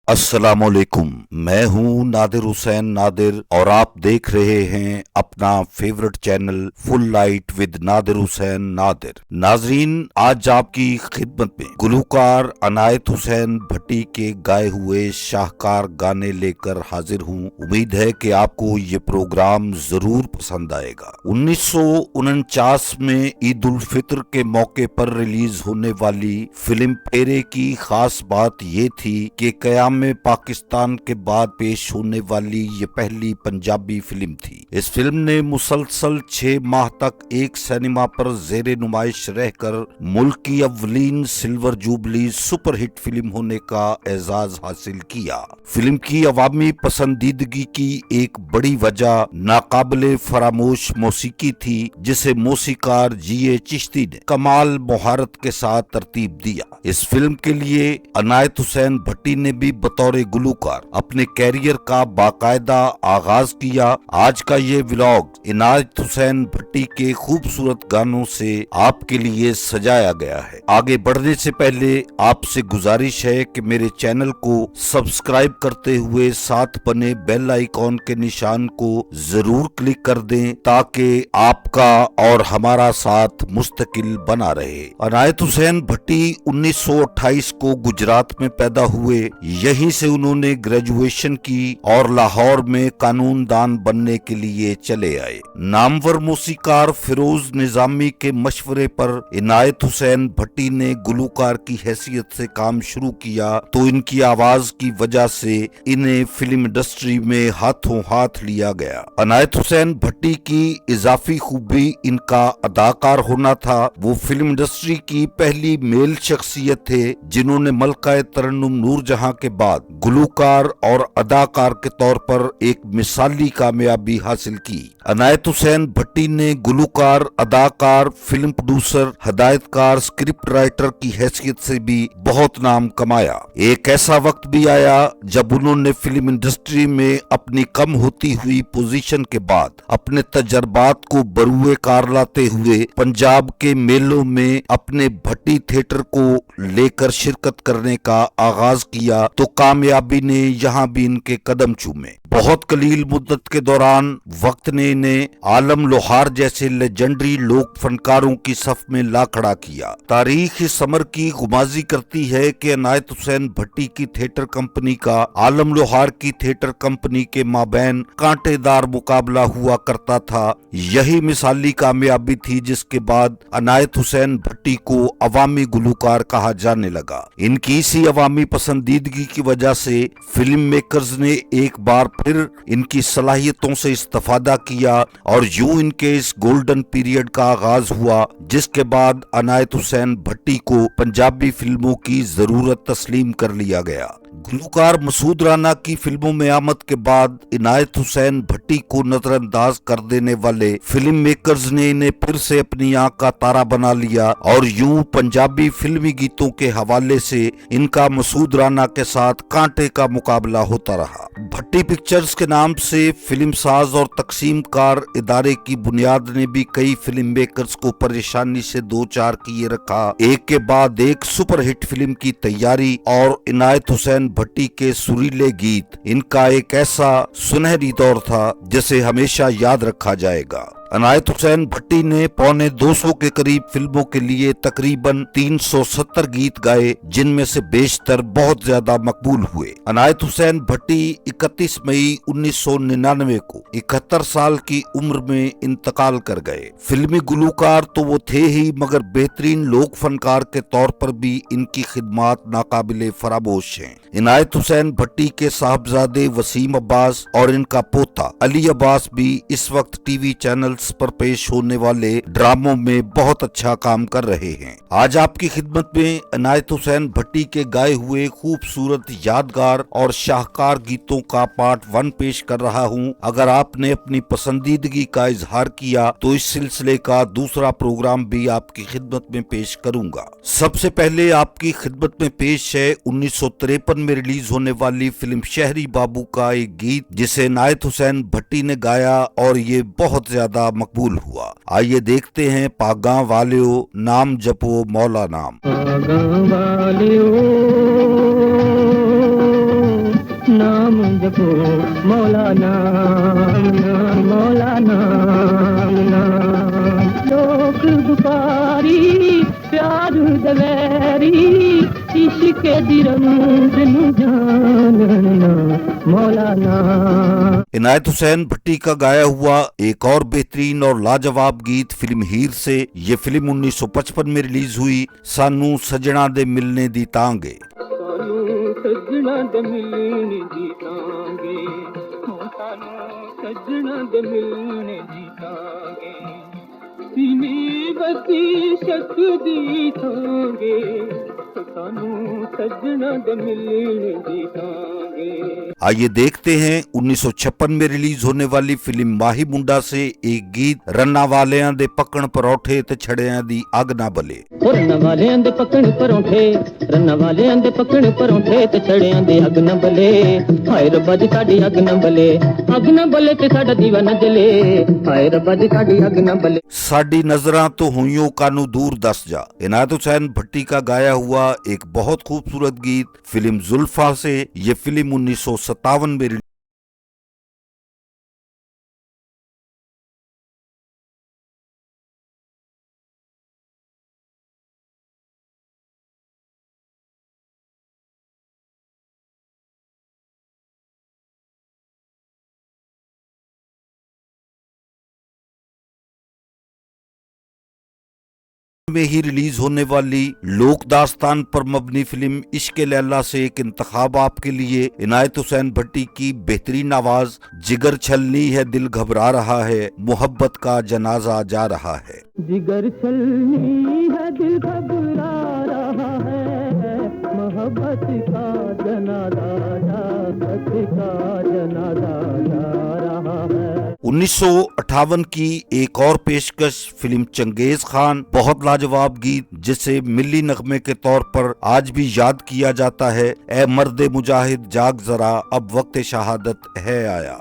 अस्सलामुअलैकुम। मैं हूं नादिर हुसैन नादिर और आप देख रहे हैं अपना favourite channel full light with Nadir Hussain Nadir. नाजरीन, आज आपकी खिदमत में गुलूकार अनायत हुसैन भट्टी के गाए हुए शाहकार गाने लेकर हाजिर हूं। उम्मीद है कि आपको ये प्रोग्राम जरूर पसंद आएगा। 1949 में ईद उल फित्र के मौके पर रिलीज होने वाली फिल्म फेरे की खास बात ये थी कि कयाम में पाकिस्तान के बाद पेश होने वाली ये पहली पंजाबी फिल्म थी। इस फिल्म ने मुसलसल 6 माह तक एक सिनेमा पर जेरे नुमाइश रहकर मुल्क की अव्वलीन सिल्वर जुबली सुपरहिट फिल्म होने का एजाज हासिल किया। फिल्म की अवामी पसंदीदगी की एक बड़ी वजह नाकाबिले फरामोश मौसीकी थी, जिसे मौसीकार जी.ए. चिश्ती ने कमाल मुहारत के साथ तरतीब दिया। इस फिल्म के लिए अनायत हुसैन भट्टी ने भी बतौर गुलूकार अपने कैरियर का बाकायदा आगाज किया। आज का ये व्लॉग अनायत हुसैन भट्टी के खूबसूरत गानों से आपके लिए सजाया गया है। आगे बढ़ने से पहले आपसे गुजारिश है कि मेरे चैनल को सब्सक्राइब करते हुए साथ बने बेल आइकॉन के निशान को जरूर क्लिक कर दें, ताकि आपका और हमारा साथ मुस्तकिल बना रहे। अनायत हुसैन भट्टी 1928 को गुजरात में पैदा हुए। यहीं से उन्होंने ग्रेजुएशन की और लाहौर में कानूनदान बनने के लिए चले आए। नामवर मौसीकार फिरोज निजामी के मशवरे पर अनायत हुसैन भट्टी ने गुलूकार की हैसियत से काम शुरू किया, तो इनकी आवाज की वजह से इन्हें फिल्म इंडस्ट्री में हाथों हाथ लिया गया। अनायत हुसैन भट्टी की इजाफी खूबी इनका अदाकार होना था। वो फिल्म इंडस्ट्री की पहली मेल शख्सियत थे जिन्होंने मलका तरन्नुम नूरजहां के बाद गुलूकार और अदाकार के तौर पर एक मिसाली कामयाबी हासिल की। अनायत हुसैन भट्टी ने गुलूकार, अदाकार, फिल्म प्रोड्यूसर, हिदायतकार, स्क्रिप्ट राइटर की हैसियत से भी बहुत नाम कमाया। एक ऐसा वक्त भी आया जब उन्होंने फिल्म इंडस्ट्री में अपनी कम होती हुई पोजीशन के बाद अपने तजर्बात को बरूए कार लाते हुए पंजाब के मेलों में अपने भट्टी थिएटर को लेकर शिरकत करने का आगाज किया, तो कामयाबी ने यहाँ भी इनके कदम चूमे। बहुत कलील मुद्दत के दौरान वक्त ने इन्हें आलम लोहार जैसे लेजेंडरी लोक फनकारों की सफ में ला खड़ा किया। तारीख इस अमर की गुमाजी करती है कि अनायत हुसैन भट्टी की थिएटर कंपनी का आलम लोहार की थिएटर कंपनी के माबैन कांटेदार मुकाबला हुआ करता था। यही मिसाली कामयाबी थी जिसके बाद अनायत हुसैन भट्टी को अवामी गुलूकार कहा जाने लगा। इनकी इसी अवामी पसंदीदगी की वजह से फिल्म मेकर्स ने एक बार फिर इनकी सलाहियतों से इस्तेफादा किया और यूं इनके इस गोल्डन पीरियड का आगाज हुआ, जिसके बाद अनायत हुसैन भट्टी को पंजाबी फिल्मों की जरूरत तस्लीम कर लिया गया। गुलूकार मसूद राना की फिल्मों में आमद के बाद अनायत हुसैन भट्टी को नजरअंदाज कर देने वाले फिल्म मेकर्स ने इन्हें फिर से अपनी आंख का तारा बना लिया और यूं पंजाबी फिल्मी गीतों के हवाले से इनका मसूद राना के साथ कांटे का मुकाबला होता रहा। भट्टी पिक्चर्स के नाम से फिल्म साज और तकसीमकार इदारे की बुनियाद ने भी कई फिल्म मेकर्स को परेशानी से दो चार किए रखा। एक के बाद एक सुपरहिट फिल्म की तैयारी और अनायत हुसैन भट्टी के सुरीले गीत इनका एक ऐसा सुनहरी दौर था जिसे हमेशा याद रखा जाएगा। अनायत हुसैन भट्टी ने पौने 200 के करीब फिल्मों के लिए तकरीबन 370 गीत गाए, जिनमें से बेशतर बहुत ज्यादा मकबूल हुए। अनायत हुसैन भट्टी 31 मई 1999 को 71 साल की उम्र में इंतकाल कर गए। फिल्मी गुलूकार तो वो थे ही, मगर बेहतरीन लोक फनकार के तौर पर भी इनकी खिदमात नाकाबिले फरामोश हैं। अनायत हुसैन भट्टी के साहबजादे वसीम अब्बास और इनका पोता अली अब्बास भी इस वक्त टीवी चैनल पर पेश होने वाले ड्रामों में बहुत अच्छा काम कर रहे हैं। आज आपकी खिदमत में अनायत हुसैन भट्टी के गाए हुए खूबसूरत, यादगार और शाहकार गीतों का पार्ट 1 पेश कर रहा हूं। अगर आपने अपनी पसंदीदगी का इजहार किया तो इस सिलसिले का दूसरा प्रोग्राम भी आपकी खिदमत में पेश करूंगा। सबसे पहले आपकी खिदमत में पेश है 1953 में रिलीज होने वाली फिल्म शहरी बाबू का एक गीत, जिसे अनायत हुसैन भट्टी ने गाया और ये बहुत ज्यादा मकबूल हुआ। आइए देखते हैं पागा वालियो नाम जपो मौला नाम। पागा वालियो नाम जपो मौला नाम नाम मौला नाम नाम लोक बुकारी प्यार दवैरी इश्क दी रंग नू जानना मौला नाम। इनायत हुसैन भट्टी का गाया हुआ एक और बेहतरीन और लाजवाब गीत फिल्म हीर से। ये फिल्म 1955 में रिलीज हुई। सानू सजना दे मिलने दी तांगे, सजना दे मिलने दी तांगे, सानू सजना दे मिलने दी तांगे, सीनी बसी शक दी तांगे, सानू सजना दे मिलने दी तांगे। आइए देखते हैं 1956 में रिलीज होने वाली फिल्म माही मुंडा से एक गीत, रन्ना वालियां दे पकण परोठे ते छड़ियां दी अग ना बले। रन्ना वालियां दे पकण परोठे, रन्ना वालियां दे पकण परोठे ते छड़ियां दी अग ना बले, हाय रब्बा जी साडी अग ना बले, अग ना बले ते साडा दीवा ना जले, हाय रब्बा जी साडी अग ना बले। साडी नजरां तो हुइयों कानू दूर दस जा, इनायत हुसैन भट्टी का गाया हुआ एक बहुत खूबसूरत गीत फिल्म जुल्फा से। ये फिल्म 1957 में में ही रिलीज होने वाली लोक दास्तान पर मबनी फिल्म इश्क लैला से एक इंतखाब आपके लिए। इनायत हुसैन भट्टी की बेहतरीन आवाज, जिगर छलनी है दिल घबरा रहा है, मोहब्बत का जनाजा जा रहा है। जिगर छलनी है दिल घबरा रहा है, मोहब्बत का जनाजा जा रहा है। 1958 की एक और पेशकश फिल्म चंगेज खान, बहुत लाजवाब गीत जिसे मिली नगमे के तौर पर आज भी याद किया जाता है। ए मर्दे मुजाहिद जाग जरा, अब वक्त शहादत है आया।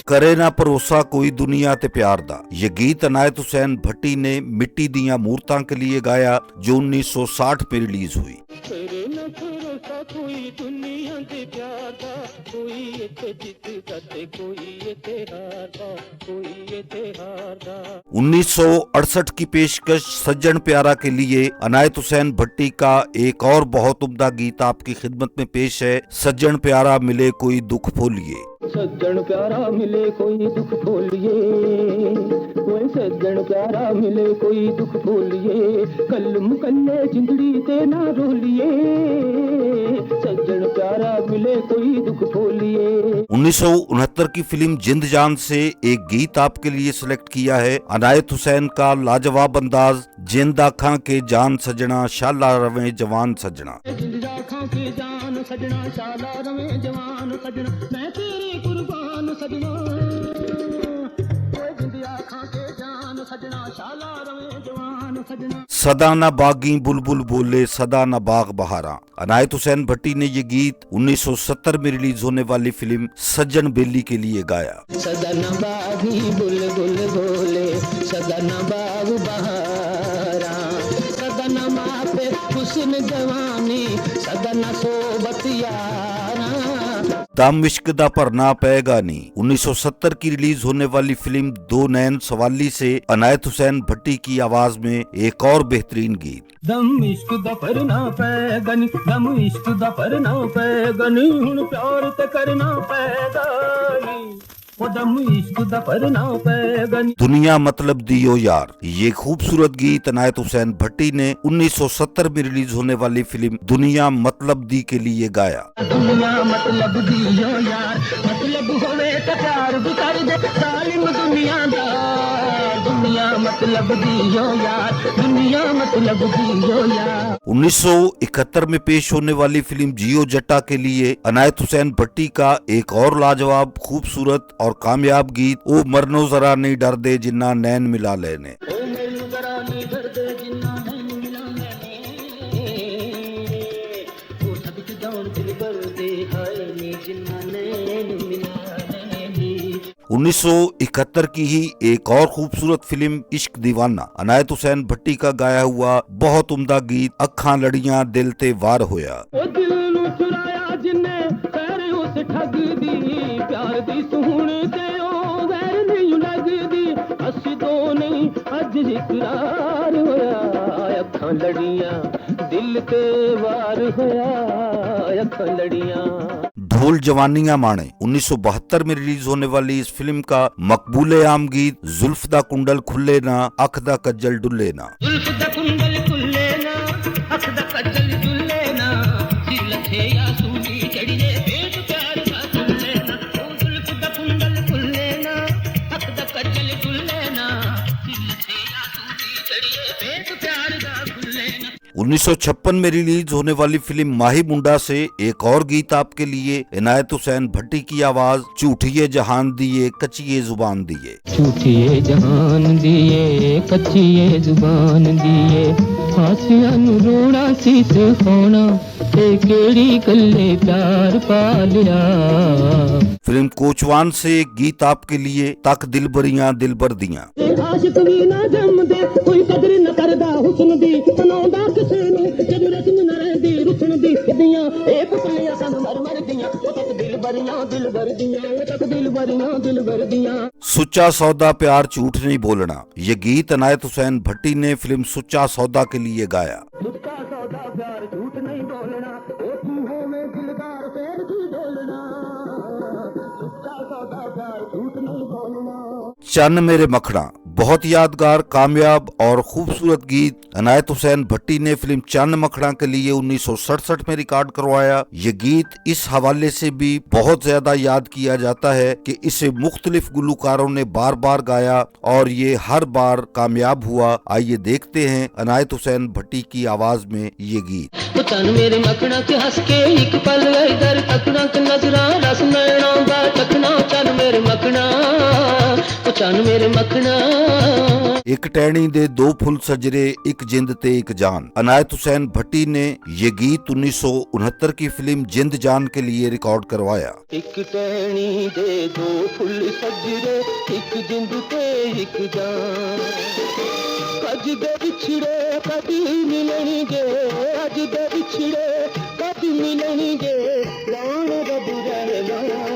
करे ना भरोसा कोई दुनिया ते प्यार दा, ये गीत इनायत हुसैन भट्टी ने मिट्टी दियां मूर्तां के लिए गाया जो 1960 में रिलीज हुई। करे ना भरोसा कोई दुनिया ते प्यार दा, कोई इत्थे जितदा ते कोई इत्थे हारदा, कोई इत्थे हारदा। 1968 की पेशकश सज्जन प्यारा के लिए इनायत हुसैन भट्टी का एक और बहुत उम्दा गीत आपकी खिदमत में पेश है। सज्जन प्यारा मिले कोई दुख भूलिए, सज्जन प्यारा मिले कोई दुख भूलिए, कोई सज्जन प्यारा मिले कोई दुख भूलिए, कल मुकल्ले जिंदड़ी ते ना रोलिए, सज्जन प्यारा मिले कोई दुख भूलिए। 1969 की फिल्म जिंद जान से एक गीत आपके लिए सिलेक्ट किया है। इनायत हुसैन का लाजवाब अंदाज, जिंद आखां के जान सजना, शाला रवे जवान सजना। जिंद आखां के जान सजना, शाला रवे जवान सजना, मैं तेरे कुर्बान सजना, जिंद आखां के जान सजना, शाला रवे जवान सजना। सदा न बागी बुलबुल बोले, सदा न बाग बहारा। इनायत हुसैन भट्टी ने ये गीत 1970 में रिलीज होने वाली फिल्म सज्जन बेली के लिए गाया। सदा न बागी बुलबुल बोले, सदा न बाग बहारा, सदा न मापे हुस्न जवानी, सदा न सोबत यारा, दम इश्क दा भरना पैगा नी। 1970 की रिलीज होने वाली फिल्म दो नैन सवाली से इनायत हुसैन भट्टी की आवाज में एक और बेहतरीन गीत। दम इश्क दा भरना पैगा नी, दम इश्क दा भरना पैगा नी, हुण प्यार ते करना पैगा नी, ओ दम इश्क दा भरना पैगा नी। दुनिया मतलब दियो यार, ये खूबसूरत गीत इनायत हुसैन भट्टी ने 1970 में रिलीज होने वाली फिल्म दुनिया मतलब दी के लिए गाया। दुनिया मतलब दियो यार, मतलब होवे ते प्यार भी कर दे, जालिम दुनियादार, दुनिया मतलब दियो यार, दुनिया मतलब दियो यार। 1971 में पेश होने वाली फिल्म जियो जट्टा के लिए इनायत हुसैन भट्टी का एक और लाजवाब, खूबसूरत और कामयाब गीत, ओ मरनो जरा नहीं डर दे जिन्ना नैन मिला लेने। दिल पर दे हाय नी जिन्ना नैन मिलाने नी। 1971 की ही एक और खूबसूरत फिल्म इश्क दीवाना, अनायत हुसैन भट्टी का गाया हुआ बहुत उम्दा गीत अखां लड़ियां दिल ते वार होया। ओ दिल नू चुराया जिन्ने पैर उस ठग दी, प्यार दी सुहण ते ओ वैर नहीं लगदी, असी तो नहीं अज इकरार होया, अखां लड़ियां दिल ते वार होया, अखां लड़ियां। ढोल जवानियां माने 1972 में रिलीज होने वाली इस फिल्म का मकबूले आम गीत जुल्फ दा कुंडल खुले ना अख दा कज्जल डुल्ले ना। जुल्फ दा कुंडल खुले ना अख दा कज्जल डुल्ले ना, सिर लथे या सूली चढ़िए पेट प्यार दा खुले ना, ओ जुल्फ दा कुंडल खुले ना अख दा कज्जल डुल्ले ना, सिर लथे या सूली चढ़िए पेट प्यार दा खुले ना। 1956 में रिलीज होने वाली फिल्म माही मुंडा से एक और गीत आपके लिए, इनायत हुसैन भट्टी की आवाज, झूठिए जहान दिए कच्चिए जुबान दिए। झूठिए जहान दिए कच्चिए जुबान दिए, हासियां नू रोना सी सिखाना, ते केड़ी गल्ले प्यार पा लिया। फिल्म कोचवान से एक गीत आपके लिए, तक दिलबरियां दिलबर दियां। आशिक भी ना जमदे कोई कदर न करदा हुस्न दी, बनाउंदा किसे नू जद रस्म न रहंदी रुसन दी, दियां ए पुतलियां सन मर मर दियां, ओ तक दिलबरियां दिलबर दियां, ओ तक दिलबरियां दिलबर दियां। सुच्चा सौदा प्यार झूठ नहीं बोलना, ये गीत इनायत हुसैन भट्टी ने फिल्म सुच्चा सौदा के लिए गाया। सुच्चा सौदा प्यार झूठ नहीं बोलना, ओ तू होवे दिलदार फेर की डोलना, सुच्चा सौदा प्यार झूठ नहीं बोलना। चन्न मेरे मखना, बहुत यादगार, कामयाब और खूबसूरत गीत इनायत हुसैन भट्टी ने फिल्म चन्न मखना के लिए 1967 में रिकॉर्ड करवाया। ये गीत इस हवाले से भी बहुत ज्यादा याद किया जाता है कि इसे मुख्तलिफ गुलकारों ने बार बार गाया और ये हर बार कामयाब हुआ। आइए देखते हैं इनायत हुसैन भट्टी की आवाज में ये गीत। चन्न मेरे मखना के हंस के एक पल इधर तकना के नजरा रस नैना दा टकना, चन्न मेरे मखना, चन्न मेरे मखना। एक टहनी दे दो फुल सजरे, एक जिंद ते एक जान। इनायत हुसैन भट्टी ने ये गीत 1969 की फिल्म जिंद जान के लिए रिकॉर्ड करवाया। एक टहनी दे दो फुल सजरे, एक जिंद ते एक जान, अज दे बिछड़े कभी मिलणगे, अज दे बिछड़े कभी मिलणगे, राण रब रहना।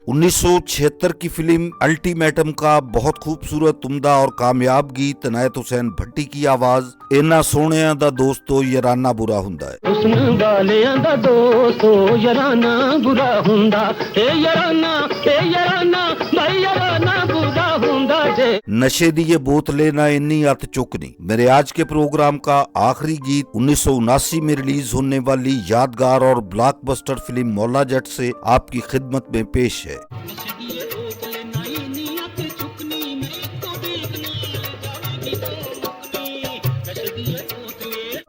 1976 की फिल्म अल्टीमेटम का बहुत खूबसूरत, उम्दा और कामयाब गीत इनायत हुसैन भट्टी की आवाज, इन्ना सोहणियां दा दोस्तो याराना बुरा हुंदा है। हुस्न वालियां दा दोस्तो याराना बुरा हुंदा, ए याराना भाई याराना बुरा हुंदा जे। नशे दी ये बोतले ना इन्नी अत चुकनी, मेरे आज के प्रोग्राम का आखिरी गीत 1979 में रिलीज होने वाली यादगार और ब्लॉकबस्टर फिल्म मौला जट से आपकी खिदमत में पेश है।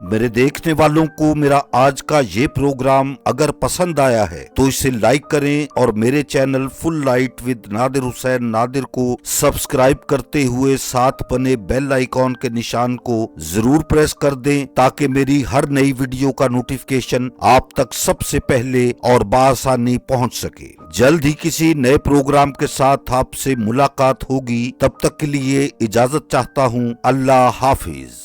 मेरे देखने वालों को मेरा आज का ये प्रोग्राम अगर पसंद आया है तो इसे लाइक करें और मेरे channel full light with Nadir Hussain Nadir को सब्सक्राइब करते हुए साथ बने बेल आइकॉन के निशान को जरूर प्रेस कर दें, ताकि मेरी हर नई वीडियो का नोटिफिकेशन आप तक सबसे पहले और बआसानी पहुंच सके। जल्द ही किसी नए प्रोग्राम के साथ आपसे मुलाकात होगी, तब तक के लिए इजाजत चाहता हूं। अल्लाह हाफिज।